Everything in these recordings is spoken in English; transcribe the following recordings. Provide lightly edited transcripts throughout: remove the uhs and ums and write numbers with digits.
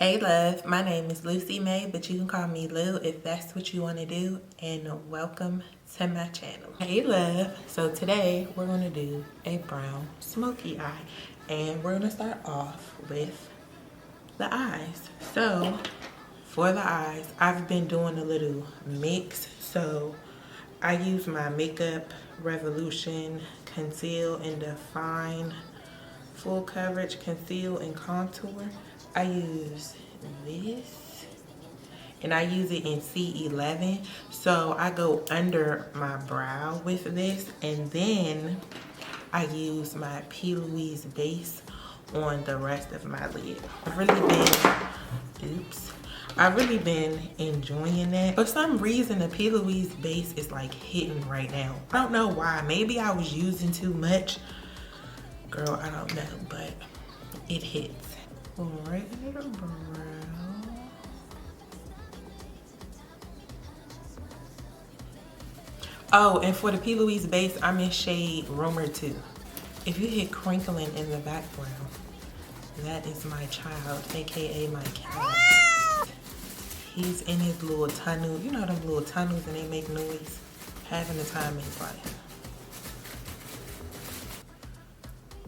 Hey love, my name is Lucy May, but you can call me Lou if that's what you want to do, and welcome to my channel. Hey love, so today we're going to do a brown smoky eye, and we're going to start off with the eyes. So for the eyes, I've been doing a little mix, so I use my Makeup Revolution Conceal and Define Full Coverage Conceal and Contour. I use this, and I use it in C11, so I go under my brow with this, and then I use my Louise base on the rest of my lid. I've really been enjoying that. For some reason, the Louise base is like hitting right now. I don't know why. Maybe I was using too much. Girl, I don't know, but it hits. Right in the brow. Oh, and for the P. Louise base, I'm in shade Rumour 2. If you hear crinkling in the background, that is my child, aka my cat. He's in his little tunnel. You know them little tunnels and they make noise? Having the time in his life.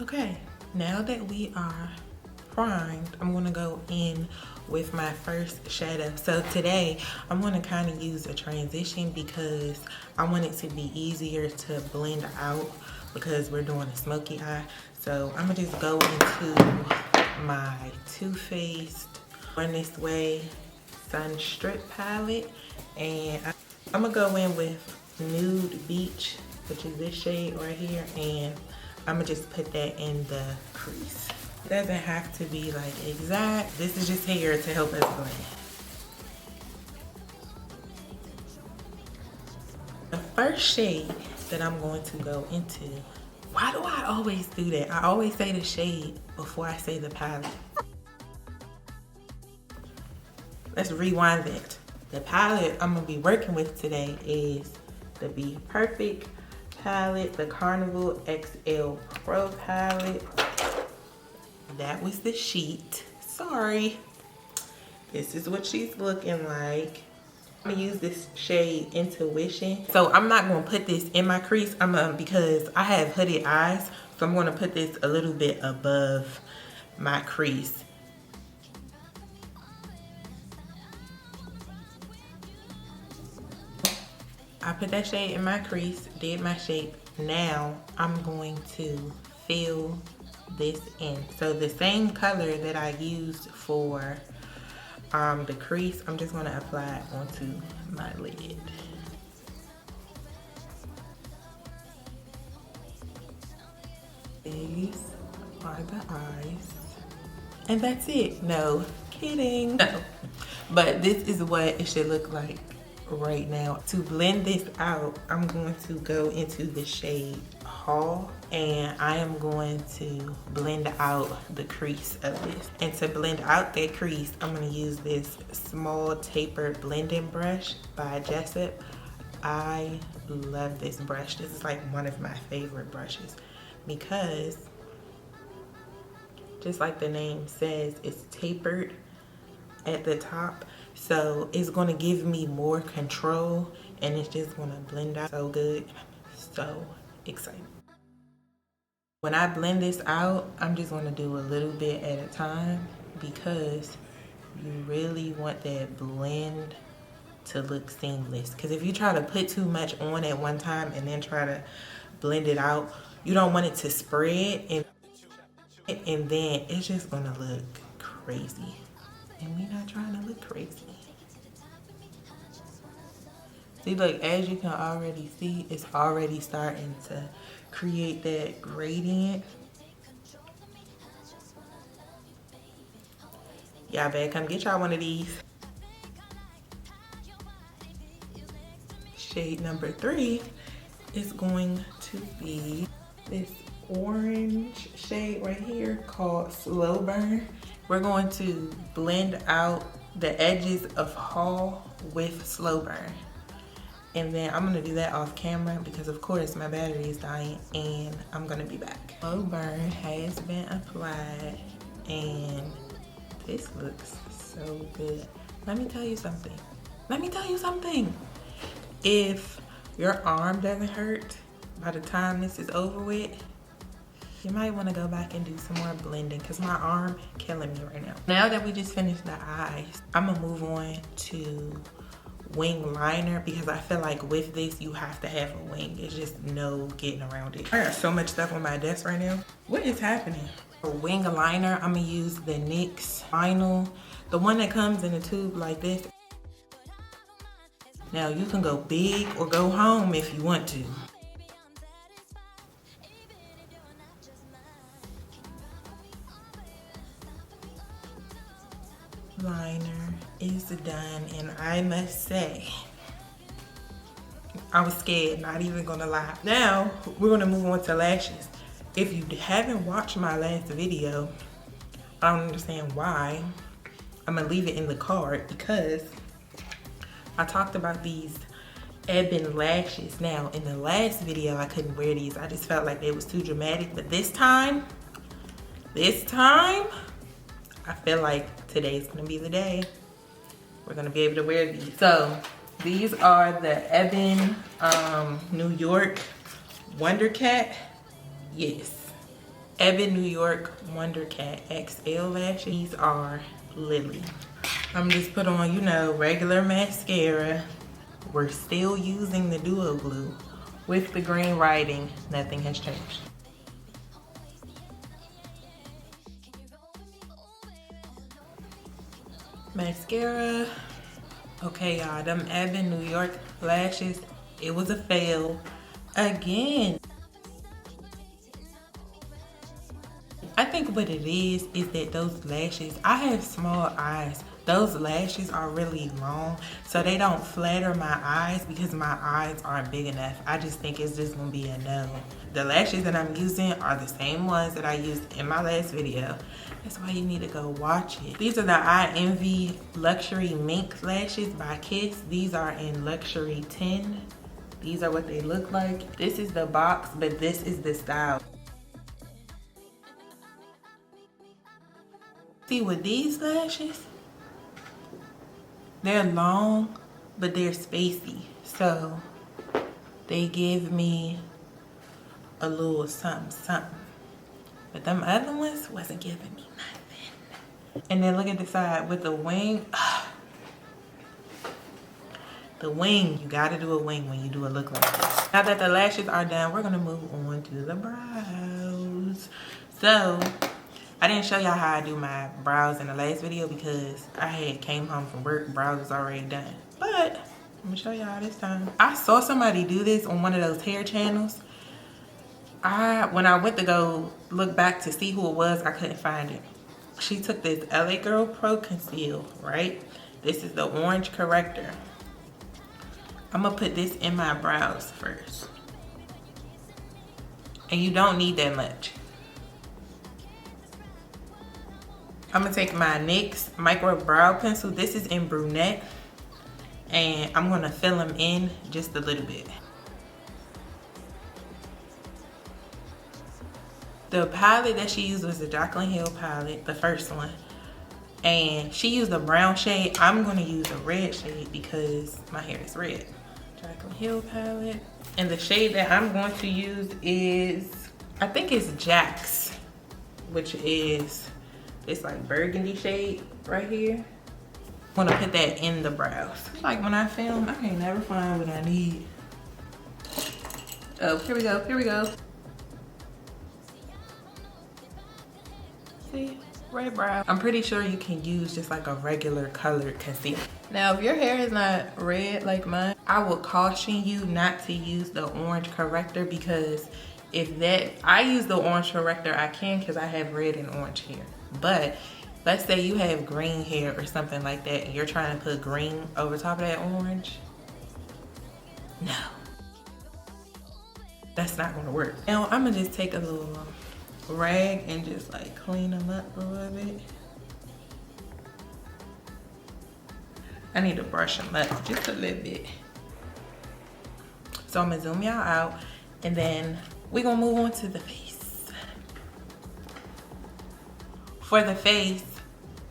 Okay, now that we are primed, I'm gonna go in with my first shadow. So today I'm gonna kind of use a transition because I want it to be easier to blend out because we're doing a smoky eye. So I'm gonna just go into my Too Faced Born This Way Sun Strip palette, and I'm gonna go in with Nude Beach, which is this shade right here, and I'm gonna just put that in the crease. It doesn't have to be like exact. This is just here to help us blend. The first shade that I'm going to go into, why do I always do that? I always say the shade before I say the palette. Let's rewind that. The palette I'm gonna be working with today is the Bperfect palette, the Carnival XL Pro palette. That was the sheet. Sorry. This is what she's looking like. I'm gonna use this shade Intuition. So I'm not gonna put this in my crease. Because I have hooded eyes, so I'm gonna put this a little bit above my crease. I put that shade in my crease, did my shape. Now I'm going to fill this in. So the same color that I used for the crease, I'm just gonna apply it onto my lid. These are the eyes. And that's it. No, kidding. No. But this is what it should look like right now. To blend this out, I'm going to go into the shade Hall, and I am going to blend out the crease of this. And to blend out that crease, I'm going to use this small tapered blending brush by Jacz. I love this brush. This is like one of my favorite brushes because just like the name says, it's tapered at the top, so it's going to give me more control, and it's just going to blend out so good. So excited. When I blend this out, I'm just going to do a little bit at a time because you really want that blend to look seamless. Because if you try to put too much on at one time and then try to blend it out, you don't want it to spread, and then it's just going to look crazy. And we're not trying to look crazy. See, look, as you can already see, it's already starting to create that gradient. Y'all better come get y'all one of these. Shade number 3 is going to be this orange shade right here called Slow Burn. We're going to blend out the edges of Hall with Slow Burn. And then I'm gonna do that off camera because of course my battery is dying, and I'm gonna be back. Slow Burn has been applied, and This looks so good. Let me tell you something. Let me tell you something. If your arm doesn't hurt by the time this is over with, you might want to go back and do some more blending because my arm killing me right now. Now that we just finished the eyes, I'm gonna move on to wing liner because I feel like with this you have to have a wing. It's just no getting around it. I got so much stuff on my desk right now. What is happening? For wing liner, I'm gonna use the NYX Vinyl, the one that comes in a tube like this. Now you can go big or go home if you want to. Liner is done, and I must say, I was scared, not even gonna lie. Now, we're gonna move on to lashes. If you haven't watched my last video, I don't understand why. I'm gonna leave it in the card because I talked about these ebon lashes. Now, in the last video, I couldn't wear these. I just felt like they was too dramatic, but this time, I feel like today's gonna be the day. We're gonna be able to wear these. So these are the Ebon New York Wonder Cat. Yes, Ebon New York Wonder Cat XL lashes. These are Lily. I'm just put on, you know, regular mascara. We're still using the Duo Glue with the green writing. Nothing has changed. Mascara. Okay, y'all, them Ebon New York lashes, it was a fail again. I think what it is that those lashes, I have small eyes. Those lashes are really long, so they don't flatter my eyes because my eyes aren't big enough. I just think it's just gonna be a no. The lashes that I'm using are the same ones that I used in my last video. That's why you need to go watch it. These are the iEnvy Luxury Mink lashes by Kiss. These are in Luxury 10. These are what they look like. This is the box, but this is the style. See, with these lashes, they're long, but they're spacey. So they give me a little something, something. But them other ones wasn't giving me nothing. And then look at the side with the wing. The wing, you gotta do a wing when you do a look like this. Now that the lashes are done, we're gonna move on to the brows. So, I didn't show y'all how I do my brows in the last video because I had came home from work, brows was already done. But, I'm gonna show y'all this time. I saw somebody do this on one of those hair channels. When I went to go look back to see who it was, I couldn't find it. She took this LA Girl Pro Conceal, right? This is the orange corrector. I'm gonna put this in my brows first. And you don't need that much. I'm gonna take my NYX Micro Brow Pencil. This is in Brunette. And I'm gonna fill them in just a little bit. The palette that she used was the Jaclyn Hill palette, the first one. And she used a brown shade. I'm gonna use a red shade because my hair is red. Jaclyn Hill palette. And the shade that I'm going to use is, I think it's Jacz, which is this like burgundy shade right here. I'm gonna put that in the brows. Like when I film, I can't never find what I need. Oh, here we go, here we go. See, red brow. I'm pretty sure you can use just like a regular colored concealer. Now, if your hair is not red like mine, I would caution you not to use the orange corrector because I use the orange corrector, I can because I have red and orange hair. But let's say you have green hair or something like that and you're trying to put green over top of that orange. No, that's not gonna work. Now, I'm gonna just take a little rag and just like clean them up a little bit. I need to brush them up just a little bit. So I'm gonna zoom y'all out and then we're gonna move on to the face. For the face,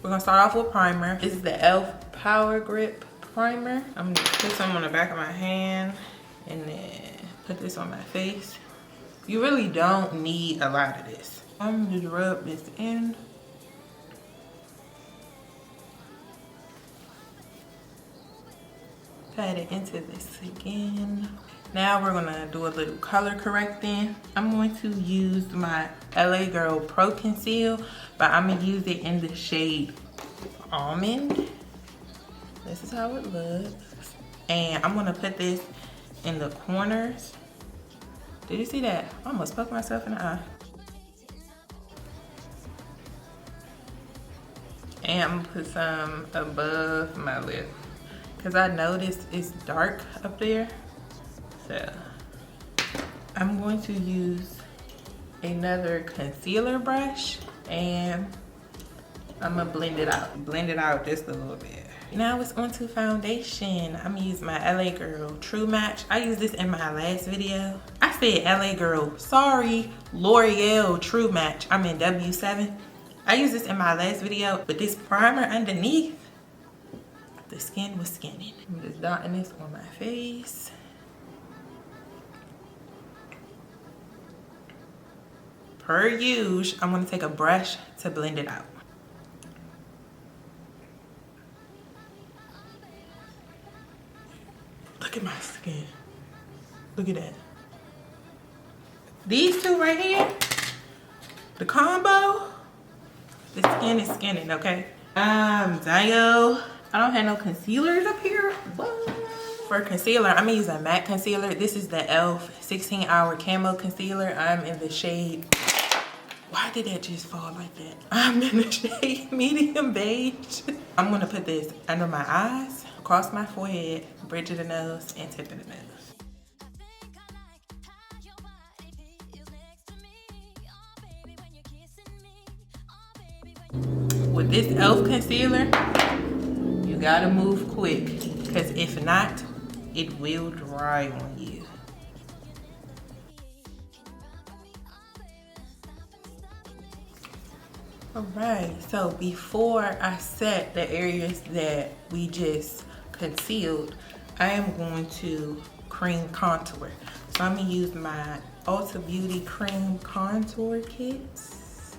We're gonna start off with primer. This is the e.l.f. Power Grip Primer. I'm gonna put some on the back of my hand and then put this on my face. You really don't need a lot of this. I'm gonna just rub this in. Pat it into this again. Now we're gonna do a little color correcting. I'm going to use my LA Girl Pro Conceal, but I'm gonna use it in the shade Almond. This is how it looks. And I'm gonna put this in the corners. Did you see that? I almost poked myself in the eye. And I'm gonna put some above my lip, because I noticed it's dark up there. So I'm going to use another concealer brush and I'm gonna blend it out. Blend it out just a little bit. Now it's on to foundation. I'm gonna use my LA Girl True Match. I used this in my last video. I said LA Girl, sorry, L'Oreal True Match. I'm in W7. I used this in my last video, but this primer underneath, the skin was skinning. I'm just dotting this on my face. Per usual, I'm gonna take a brush to blend it out. Look at my skin. Look at that. These two right here, the combo, the skin is skinning, okay? Damn. I don't have no concealers up here. What? For concealer, I'm gonna use a matte concealer. This is the e.l.f. 16-Hour Camo Concealer. I'm in the shade, why did that just fall like that? I'm in the shade Medium Beige. I'm gonna put this under my eyes, across my forehead, bridge of the nose, and tip of the nose. With this e.l.f. concealer, you gotta move quick, because if not, it will dry on you. Alright, so before I set the areas that we just concealed, I am going to cream contour. So I'm gonna use my Ulta Beauty Cream Contour Kits.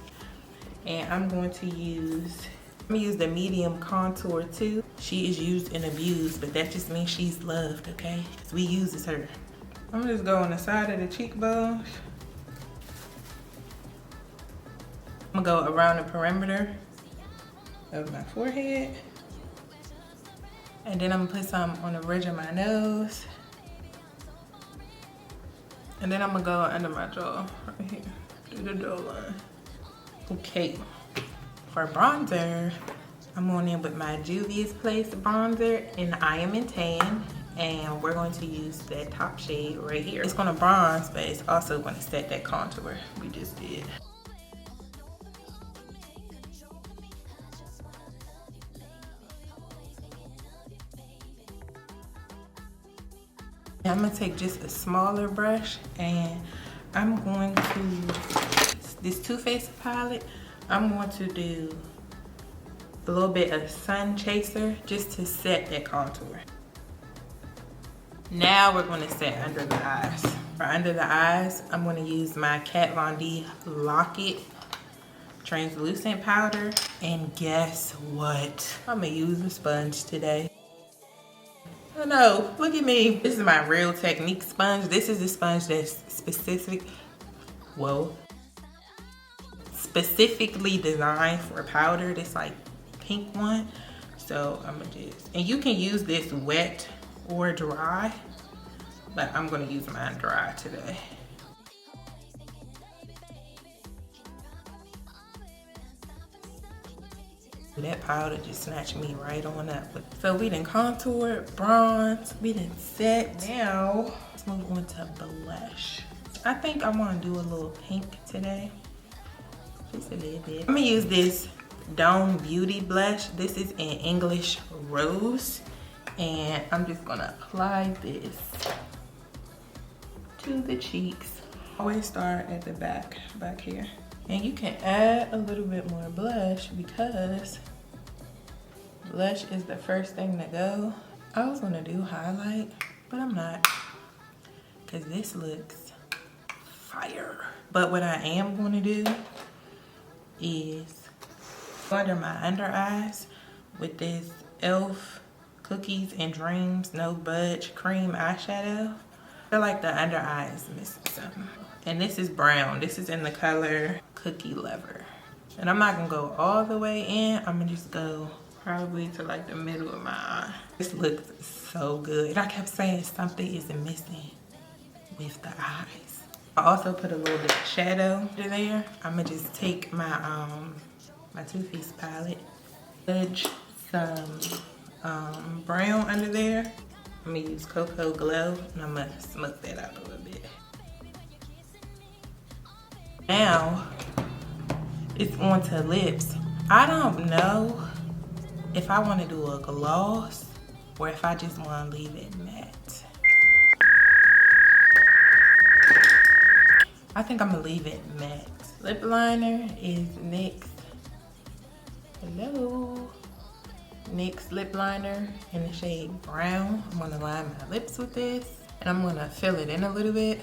And I'm going to use the medium contour too. She is used and abused, but that just means she's loved, okay? Because we use her. I'm gonna just go on the side of the cheekbones. I'm gonna go around the perimeter of my forehead. And then I'm gonna put some on the bridge of my nose. And then I'm gonna go under my jaw, right here, through the jawline. Okay, for bronzer, I'm going in with my Juvia's Place bronzer in I Am in Tan. And we're going to use that top shade right here. It's gonna bronze, but it's also gonna set that contour we just did. I'm gonna take just a smaller brush and I'm going to, this Too Faced palette, I'm going to do a little bit of Sun Chaser just to set that contour. Now we're gonna set under the eyes. For under the eyes, I'm gonna use my Kat Von D Lock-It translucent powder. And guess what? I'm gonna use a sponge today. Oh no, look at me. This is my Real Technique sponge. This is the sponge that's specifically designed for powder. This like pink one. So I'm gonna just, and you can use this wet or dry, but I'm gonna use mine dry today. That powder just snatched me right on up. So we done contoured, bronze, we done set. Now let's move on to blush. I think I want to do a little pink today, just a little bit. I'm gonna use this Dome Beauty blush. This is in English Rose, and I'm just gonna apply this to the cheeks. Always start at the back here. And you can add a little bit more blush because Blush is the first thing to go. I was gonna do highlight, but I'm not, because this looks fire. But what I am gonna do is under my under eyes with this e.l.f. Cookies and Dreams No Budge Cream eyeshadow. I feel like the under eye is missing something. And this is brown. This is in the color Cookie Lover. And I'm not gonna go all the way in. I'm gonna just go probably to like the middle of my eye. This looks so good. I kept saying something is missing with the eyes. I also put a little bit of shadow under there. I'm gonna just take my my Too Faced palette, put some brown under there. I'm gonna use Cocoa Glow and I'm gonna smoke that out a little bit. Now it's on to lips. I don't know if I want to do a gloss or if I just want to leave it matte. I think I'm gonna leave it matte. Lip liner is NYX. Hello. NYX lip liner in the shade brown. I'm gonna line my lips with this and I'm gonna fill it in a little bit.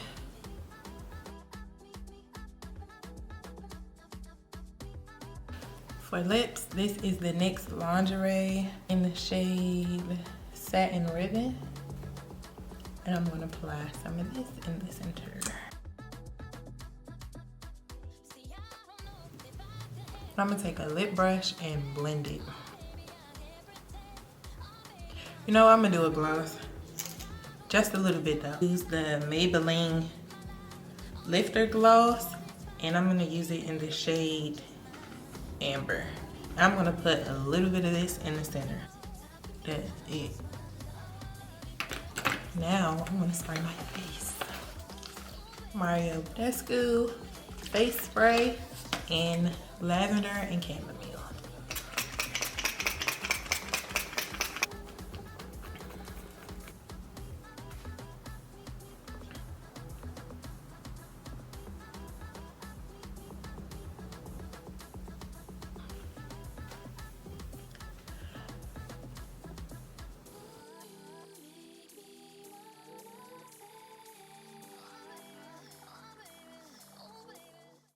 For lips, this is the NYX Lingerie in the shade Satin Ribbon. And I'm gonna apply some of this in the center. I'm gonna take a lip brush and blend it. You know, I'm gonna do a gloss. Just a little bit though. Use the Maybelline Lifter Gloss and I'm gonna use it in the shade Amber. I'm gonna put a little bit of this in the center. That's it. Now I'm gonna spray my face. Mario Badescu face spray in lavender and chamomile.